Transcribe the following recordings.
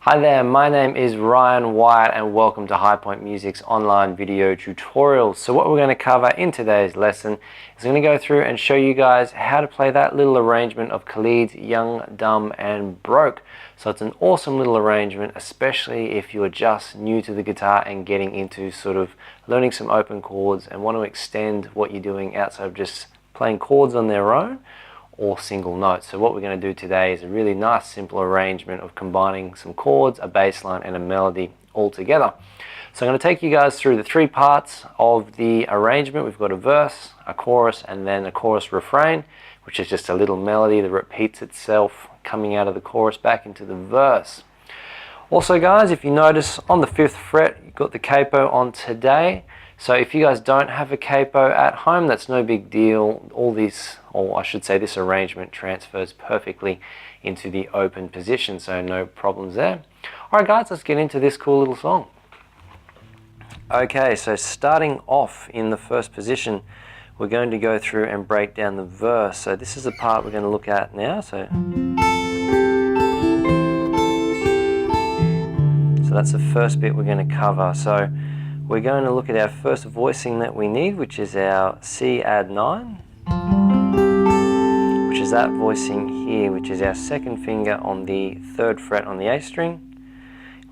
Hi there, my name is Ryan Wyatt and welcome to High Point Music's online video tutorials. So what we're going to cover in today's lesson is going to go through and show you guys how to play that little arrangement of Khalid's Young, Dumb and Broke. So it's an awesome little arrangement, especially if you're just new to the guitar and getting into sort of learning some open chords and want to extend what you're doing outside of just playing chords on their own or single notes. So what we're going to do today is a really nice simple arrangement of combining some chords, a bass line and a melody all together. So I'm going to take you guys through the three parts of the arrangement. We've got a verse, a chorus and then a chorus refrain, which is just a little melody that repeats itself coming out of the chorus back into the verse. Also guys, if you notice on the 5th fret you've got the capo on today. So if you guys don't have a capo at home, that's no big deal. All this, or I should say this arrangement transfers perfectly into the open position, so no problems there. Alright guys, let's get into this cool little song. Okay, so starting off in the first position, we're going to go through and break down the verse. So this is the part we're going to look at now. So that's the first bit we're going to cover. So we're going to look at our first voicing that we need, which is our C add 9, which is that voicing here, which is our second finger on the 3rd fret on the A string.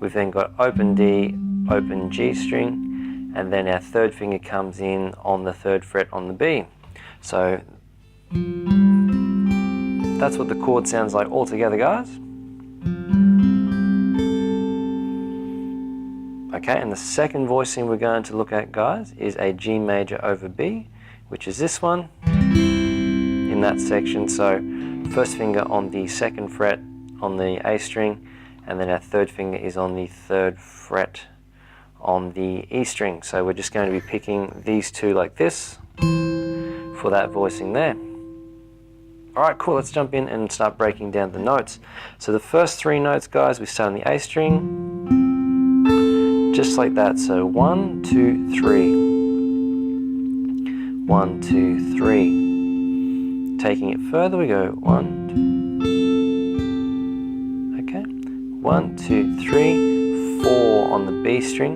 We've then got open D, open G string, and then our 3rd finger comes in on the 3rd fret on the B. So that's what the chord sounds like all together, guys. Okay, and the second voicing we're going to look at, guys, is a G major over B, which is this one in that section. So first finger on the 2nd fret on the A string, and then our 3rd finger is on the 3rd fret on the E string. So we're just going to be picking these two like this for that voicing there. Alright, cool, let's jump in and start breaking down the notes. So the first 3 notes, guys, we start on the A string, just like that. So 1, 2, 3. 1, 2, 3. Taking it further, we go 1, 2. Okay. 1, 2, 3, 4 on the B string.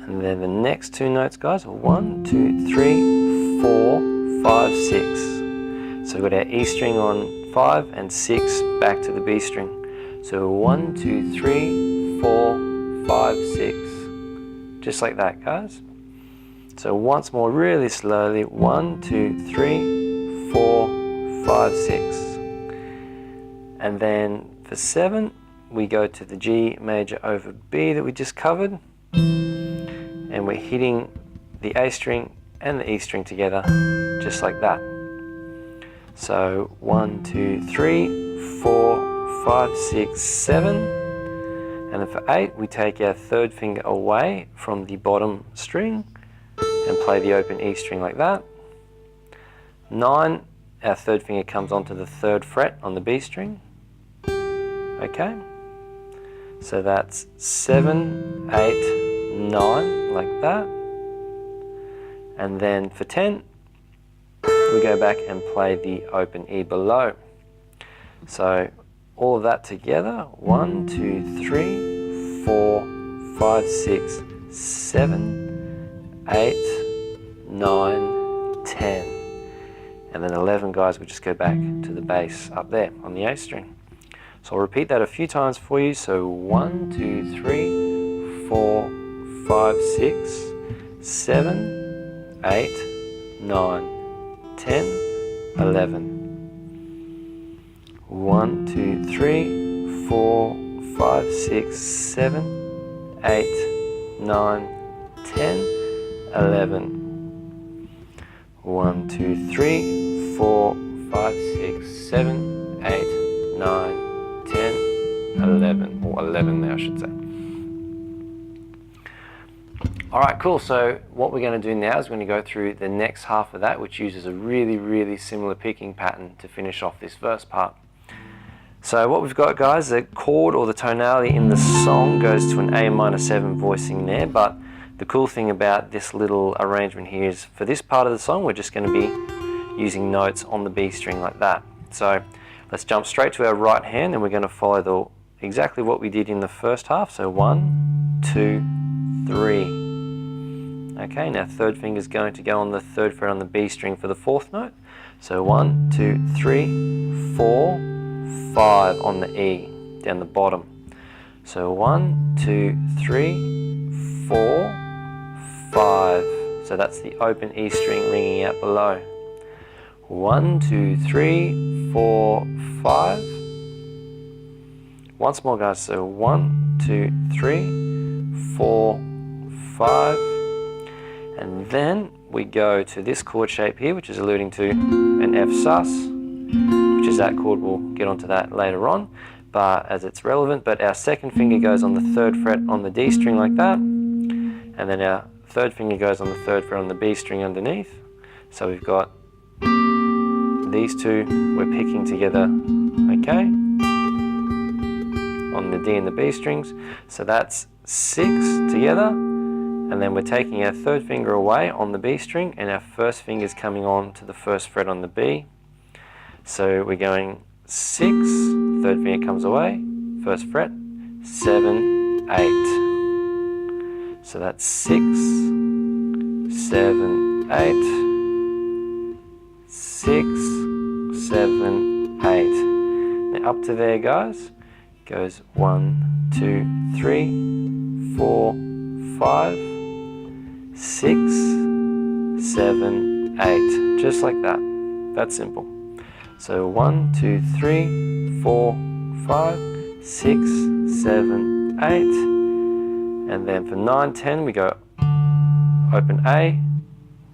And then the next 2 notes, guys, are 1, 2, 3, 4, 5, 6. So we've got our E string on 5 and 6 back to the B string. So 1, 2, 3, 4, 5, 6, just like that, guys. So once more, really slowly, 1, 2, 3, 4, 5, 6. And then for 7, we go to the G major over B that we just covered, and we're hitting the A string and the E string together, just like that. So 1, 2, 3, 4, 5, 6, 7. And then for 8, we take our 3rd finger away from the bottom string and play the open E string like that. 9, our 3rd finger comes onto the 3rd fret on the B string. Okay, so that's 7, 8, 9, like that. And then for 10, we go back and play the open E below. So all of that together, 1, 2, 3, 4, 5, 6, 7, 8, 9, 10. And then 11, guys, we just go back to the bass up there on the A string. So I'll repeat that a few times for you. So 1, 2, 3, 4, 5, 6, 7, 8, 9, 10, 11. 1, 2, 3, 4, 5, 6, 7, 8, 9, 10, 11. 1, 2, 3, 4, 5, 6, 7, 8, 9, 10, 11. Or 11 there, I should say. Alright, cool. So what we're going to do now is we're going to go through the next half of that, which uses a really similar picking pattern to finish off this verse part. So what we've got, guys, the chord or the tonality in the song goes to an A minor 7 voicing there, but the cool thing about this little arrangement here is for this part of the song we're just going to be using notes on the B string like that. So let's jump straight to our right hand and we're going to follow the exactly what we did in the first half. So 1, 2, 3. Okay, now third finger is going to go on the third fret on the B string for the fourth note. So 1, 2, 3, 4, 5 on the E, down the bottom. So 1, 2, 3, 4, 5. So that's the open E string ringing out below. 1, 2, 3, 4, 5. Once more, guys. So 1, 2, 3, 4, 5. And then we go to this chord shape here, which is alluding to an F sus, which is that chord. We'll get onto that later on, but as it's relevant. But our second finger goes on the third fret on the D string like that, and then our third finger goes on the third fret on the B string underneath. So we've got these two we're picking together, okay, on the D and the B strings. So that's 6 together. And then we're taking our third finger away on the B string, and our first finger is coming on to the first fret on the B. So we're going 6, third finger comes away, first fret, 7, 8. So that's 6, 7, 8, 6, 7, 8. Now up to there, guys, goes 1, 2, 3, 4, 5, 6, 7, 8, just like that. That's simple. So 1, 2, 3, 4, 5, 6, 7, 8, and then for 9, 10 we go open A,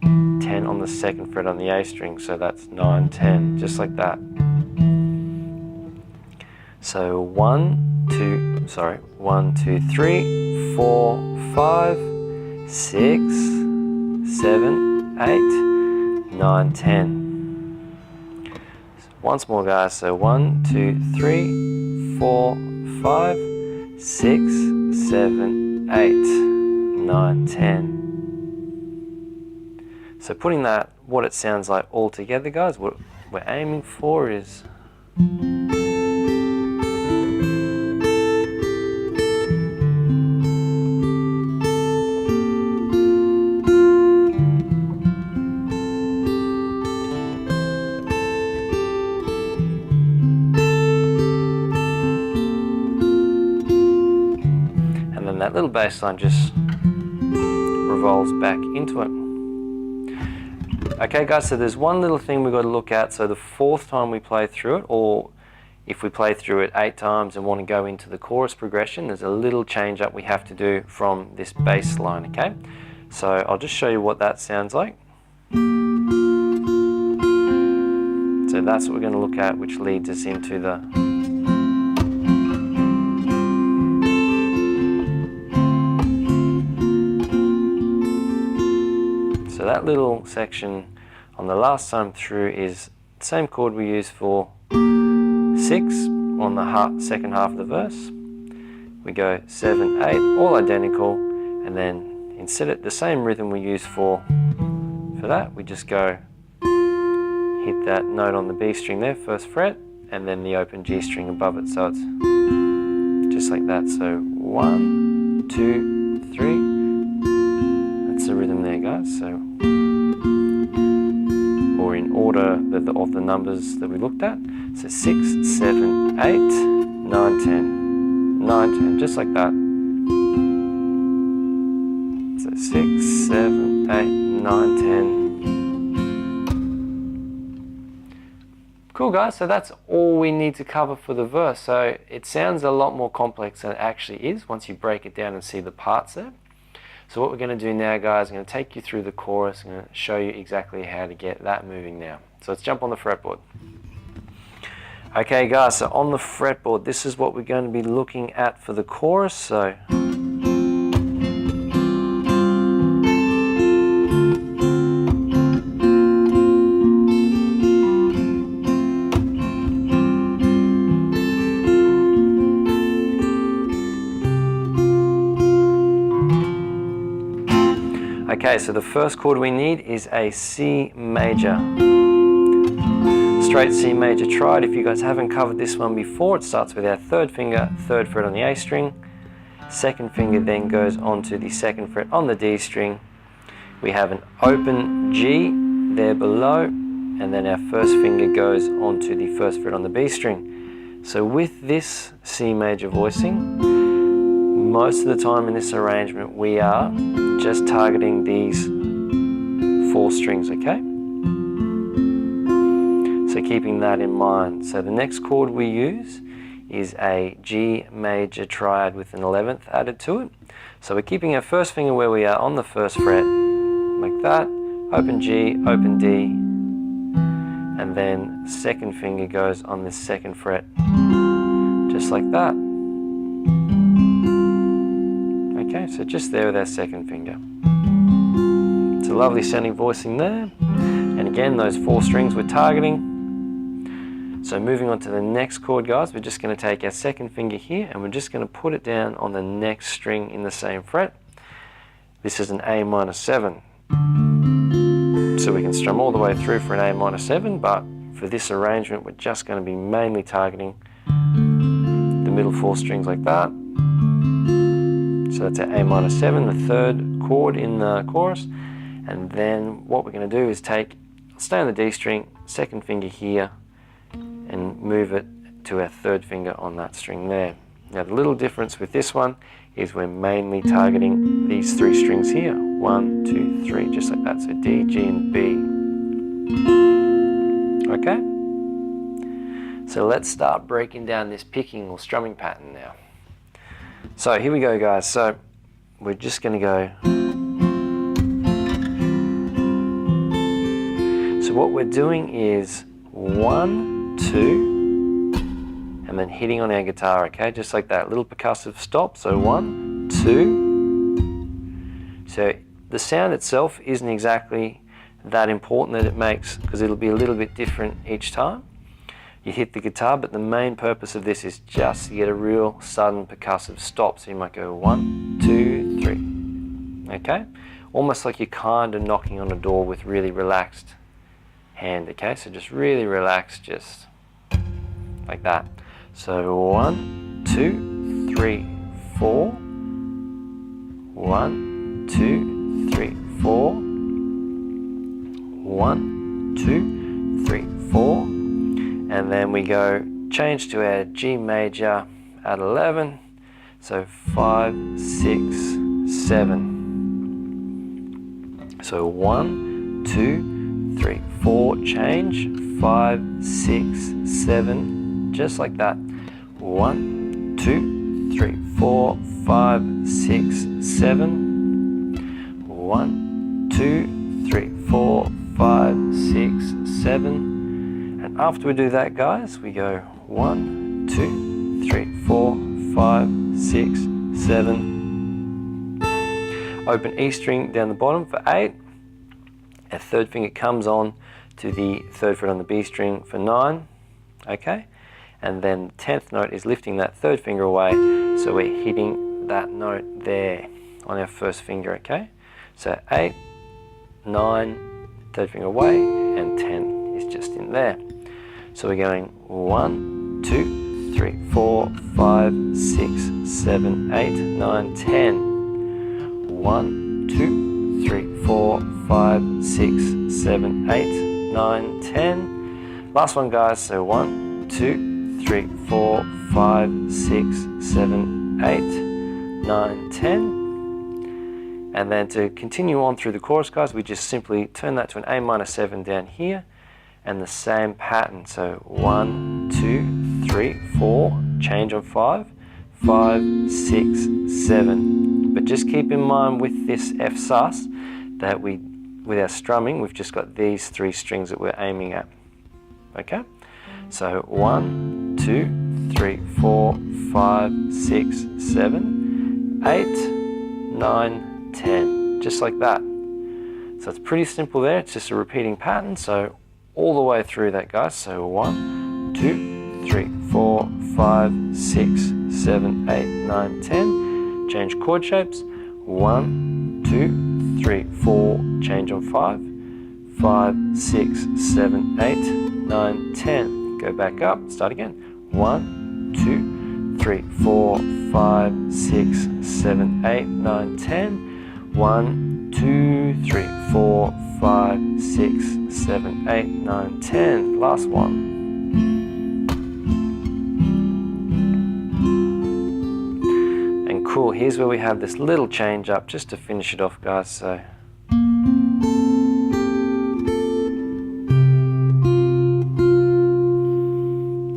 10 on the second fret on the A string. So that's 9, 10, just like that. So 1, 2, 3, 4, 5, 6, 7, 8, 9, 10. Once more, guys. So 1, 2, 3, 4, 5, 6, 7, 8, 9, 10. So putting that, what it sounds like all together, guys, what we're aiming for is that little bass line just revolves back into it. Okay, guys, so there's one little thing we've got to look at. So the fourth time we play through it, or if we play through it 8 times and want to go into the chorus progression, there's a little change up we have to do from this bass line, okay? So I'll just show you what that sounds like. So that's what we're going to look at, which leads us into the So that little section on the last time through is the same chord we use for 6 on the second half of the verse. We go 7, 8, all identical, and then instead of the same rhythm we use for that, we just go hit that note on the B string there, first fret, and then the open G string above it. So it's just like that. So 1, 2, 3. That's the rhythm there, guys. So, or in order of the numbers that we looked at. So 6, 7, 8, 9, 10, 9, 10, just like that. So 6, 7, 8, 9, 10. Cool, guys. So that's all we need to cover for the verse. So it sounds a lot more complex than it actually is once you break it down and see the parts there. So what we're going to do now, guys, I'm going to take you through the chorus. I'm going to show you exactly how to get that moving now. So let's jump on the fretboard. Okay, guys, so on the fretboard, this is what we're going to be looking at for the chorus. So okay, so the first chord we need is a C major straight C major triad. If you guys haven't covered this one before, it starts with our third finger, third fret on the A string. Second finger then goes onto the second fret on the D string. We have an open G there below, and then our first finger goes onto the first fret on the B string. So with this C major voicing, most of the time in this arrangement we are just targeting these 4 strings, okay? So keeping that in mind. So the next chord we use is a G major triad with an 11th added to it. So we're keeping our first finger where we are on the first fret, like that, open G, open D, and then second finger goes on this second fret, just like that. Okay, so just there with our second finger. It's a lovely sounding voicing there. And again, those 4 strings we're targeting. So moving on to the next chord, guys, we're just going to take our second finger here and we're just going to put it down on the next string in the same fret. This is an A minor 7. So we can strum all the way through for an A minor 7, but for this arrangement we're just going to be mainly targeting the middle 4 strings like that. So that's our A minor 7, the third chord in the chorus. And then what we're going to do is stay on the D string, second finger here, and move it to our third finger on that string there. Now the little difference with this one is we're mainly targeting these 3 strings here. 1, 2, 3, just like that. So D, G, and B. Okay? So let's start breaking down this picking or strumming pattern now. So here we go, guys. So we're just going to go. So what we're doing is 1, 2, and then hitting on our guitar, okay? Just like that, little percussive stop. So 1, 2. So the sound itself isn't exactly that important that it makes, because it'll be a little bit different each time you hit the guitar, but the main purpose of this is just to get a real sudden percussive stop. So you might go 1, 2, 3, okay? Almost like you're kind of knocking on a door with really relaxed hand, okay? So just really relaxed, just like that. So 1, 2, 3, 4. 1, 2, 3, 4. 1, 2, 3, 4. And then we go change to our G major at 11. So 5, 6, 7. So 1, 2, 3, 4, change, 5, 6, 7, just like that. 1, 2, 3, 4, 5, 6, 7. 1, 2, 3, 4, 5, 6, 7. And after we do that, guys, we go 1, 2, 3, 4, 5, 6, 7. Open E string down the bottom for 8. Our third finger comes on to the third fret on the B string for 9, okay? And then the 10th note is lifting that third finger away, so we're hitting that note there on our first finger, okay? So 8, 9, third finger away, and 10 is just in there. So we're going 1, 2, 3, 4, 5, 6, 7, 8, 9, 10. 1, 2, 3, 4, 5, 6, 7, 8, 9, 10. Last one, guys. So 1, 2, 3, 4, 5, 6, 7, 8, 9, 10. And then to continue on through the chorus, guys, we just simply turn that to an A minor 7 down here, and the same pattern. So 1, 2, 3, 4, change on 5, 5, 6, 7. But just keep in mind with this F sus that with our strumming, we've just got these 3 strings that we're aiming at. Okay? So 1, 2, 3, 4, 5, 6, 7, 8, 9, 10. Just like that. So it's pretty simple there. It's just a repeating pattern. So all the way through that, guys. So 1, 2, 3, 4, 5, 6, 7, 8, 9, 10. Change chord shapes. 1, 2, 3, 4, change on 5, 5, 6, 7, 8, 9, 10. Go back up, start again. 1, 2, 3, 4, 5, 6, 7, 8, 9, 10. 1, 2, 3, 4, 5, 6, 7, 8, 9, 10. Last one. And cool, here's where we have this little change up just to finish it off, guys. So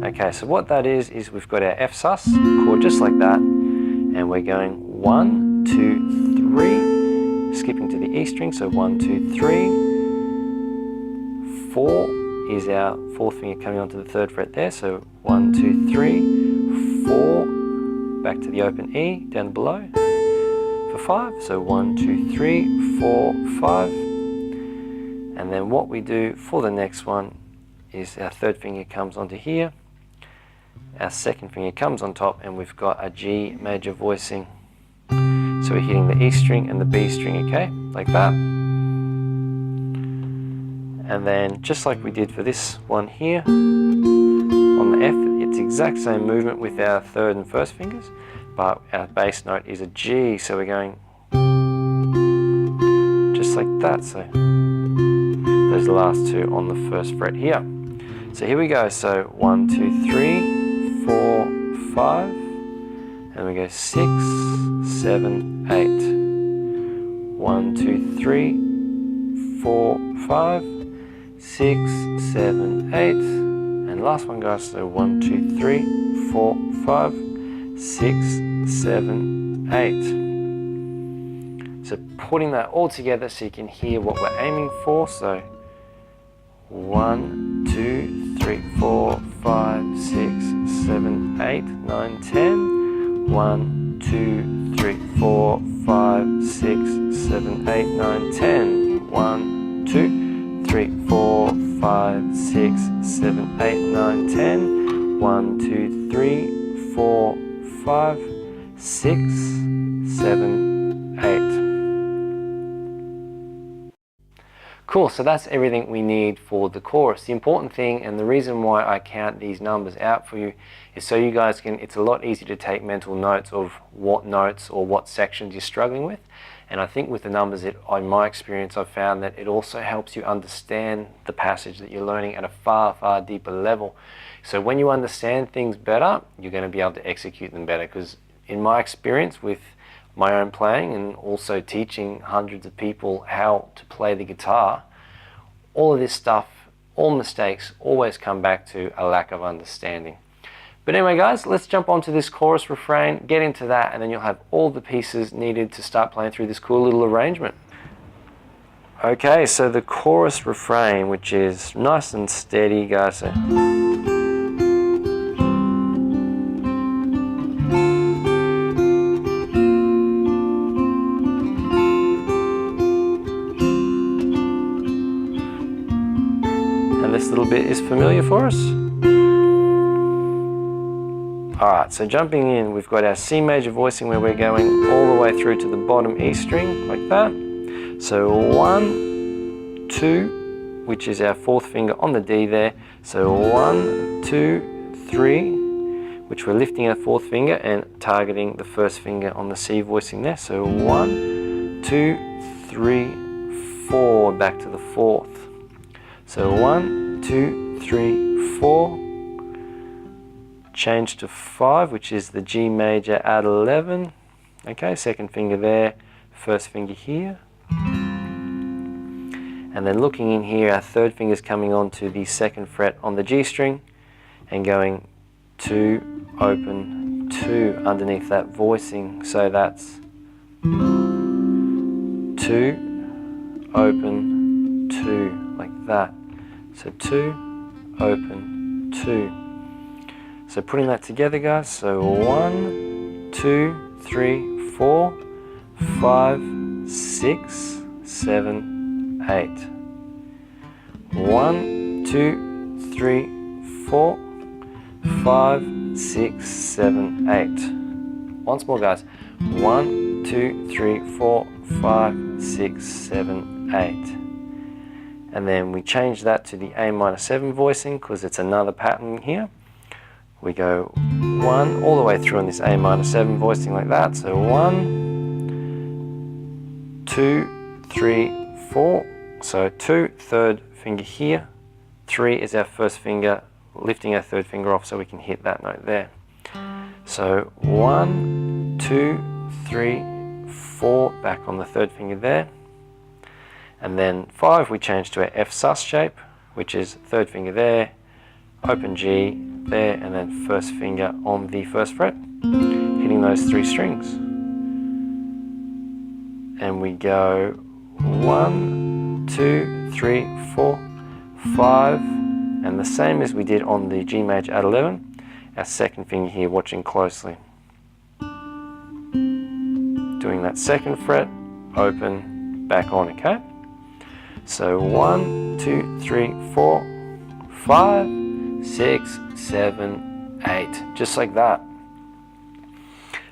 okay, so what that is we've got our F sus chord just like that, and we're going 1, 2, 3, skipping to the E string, so 1, 2, 3, 4 is our fourth finger coming onto the third fret there, so 1, 2, 3, 4, back to the open E down below for 5, so 1, 2, 3, 4, 5, and then what we do for the next one is our third finger comes onto here, our second finger comes on top, and we've got a G major voicing. So we're hitting the E string and the B string, okay, like that. And then just like we did for this one here, on the F, it's the exact same movement with our third and first fingers, but our bass note is a G, so we're going just like that. So those last two on the first fret here. So here we go, so 1, 2, 3, 4, 5, and we go 6, 7, 8. 1, 2, 3, 4, 5, 6, 7, 8. And last one, guys, so 1, 2, 3, 4, 5, 6, 7, 8. So putting that all together so you can hear what we're aiming for. So 1, 2, 3, 4, 5, 6, 7, 8, 9, 10. 1, 2, 3, 4, 5, 6, 7, 8, 9, 10. 1, 2, 3, 4, 5, 6, 7, 8, 9, 10. 1, 2, 3, 4, 5, 6, 7, 8. Cool, so that's everything we need for the chorus. The important thing, and the reason why I count these numbers out for you, is so you guys can, it's a lot easier to take mental notes of what notes or what sections you're struggling with. And I think with the numbers, in my experience, I've found that it also helps you understand the passage that you're learning at a far, far deeper level. So when you understand things better, you're going to be able to execute them better. Because in my experience with my own playing and also teaching hundreds of people how to play the guitar, all of this stuff, all mistakes always come back to a lack of understanding. But anyway, guys, let's jump onto this chorus refrain, get into that, and then you'll have all the pieces needed to start playing through this cool little arrangement. Okay, so the chorus refrain, which is nice and steady, guys. So this little bit is familiar for us. Alright, so jumping in, we've got our C major voicing where we're going all the way through to the bottom E string, like that. So 1, 2, which is our fourth finger on the D there. So 1, 2, 3, which we're lifting our fourth finger and targeting the first finger on the C voicing there. So 1, 2, 3, 4, back to the fourth. So 1, 2, 3, 4, change to 5, which is the G major at 11. Okay, second finger there, first finger here. And then looking in here, our third finger is coming onto the second fret on the G string and going 2, open, 2 underneath that voicing. So that's 2, open, 2, like that. So 2, open, 2. So putting that together, guys, so 1, 2, 3, 4, 5, 6, 7, 8. 1, 2, 3, 4, 5, 6, 7, 8. Once more, guys. 1, 2, 3, 4, 5, 6, 7, 8. and then we change that to the A minor 7 voicing because it's another pattern here. We go 1 all the way through on this A minor 7 voicing like that. So 1, 2, 3, 4. So 2, third finger here. 3 is our first finger, lifting our third finger off so we can hit that note there. So 1, 2, 3, 4, back on the third finger there. And then 5 we change to our F sus shape, which is third finger there, open G there, and then first finger on the first fret, hitting those 3 strings. And we go 1, 2, 3, 4, 5, and the same as we did on the G major at 11, our second finger here, watching closely. Doing that second fret, open, back on, okay? So 1, 2, 3, 4, 5, 6, 7, 8, just like that.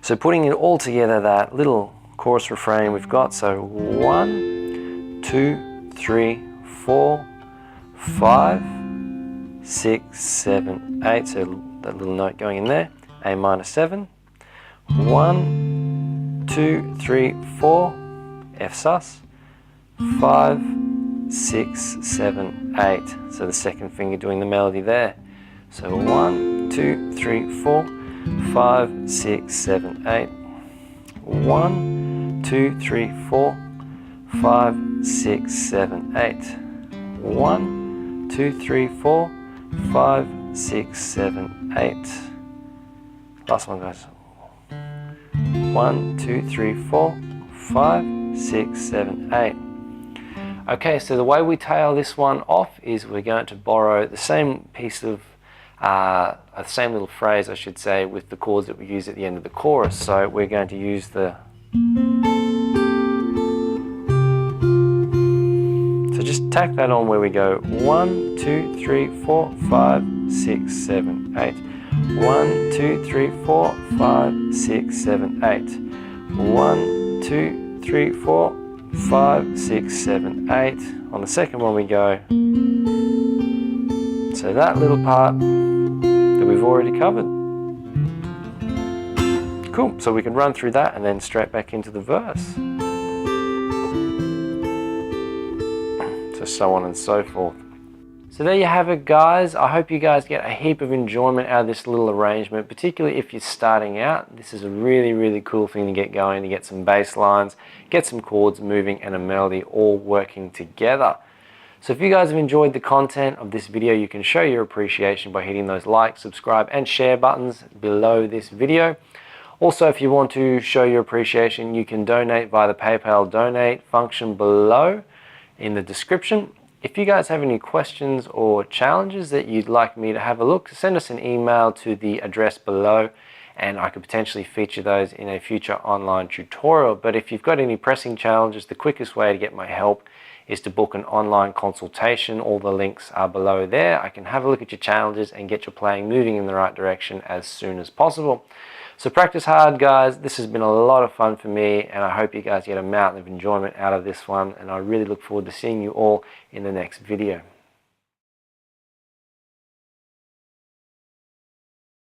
So putting it all together, that little chorus refrain we've got, so 1, 2, 3, 4, 5, 6, 7, 8, so that little note going in there, A minor 7, 1, 2, 3, 4, F sus, 5, 6, 7, 8, so the second finger doing the melody there. So 1, 2, 3, 4, 5, 6, 7, 8, 1, 2, 3, 4, 5, 6, 7, 8, 1, 2, 3, 4, 5, 6, 7, 8. Last one, guys. 1, 2, 3, 4, 5, 6, 7, 8. Okay, so the way we tail this one off is we're going to borrow the same piece of, the same little phrase, I should say, with the chords that we use at the end of the chorus. So we're going to use the... So just tack that on where we go 1, 2, 3, 4, 5, 6, 7, 8. 1, 2, 3, 4, 5, 6, 7, 8. 1, 2, 3, 4, 5, 6, 7, 8. On the second one we go. So that little part that we've already covered. Cool, so we can run through that and then straight back into the verse. So on and so forth. So there you have it, guys. I hope you guys get a heap of enjoyment out of this little arrangement, particularly if you're starting out. This is a really, really cool thing to get going, to get some bass lines, get some chords moving, and a melody all working together. So if you guys have enjoyed the content of this video, you can show your appreciation by hitting those like, subscribe, and share buttons below this video. Also, if you want to show your appreciation, you can donate via the PayPal donate function below in the description. If you guys have any questions or challenges that you'd like me to have a look, send us an email to the address below and I could potentially feature those in a future online tutorial. But if you've got any pressing challenges, the quickest way to get my help is to book an online consultation. All the links are below there. I can have a look at your challenges and get your playing moving in the right direction as soon as possible. So practice hard, guys. This has been a lot of fun for me, and I hope you guys get a mountain of enjoyment out of this one, and I really look forward to seeing you all in the next video.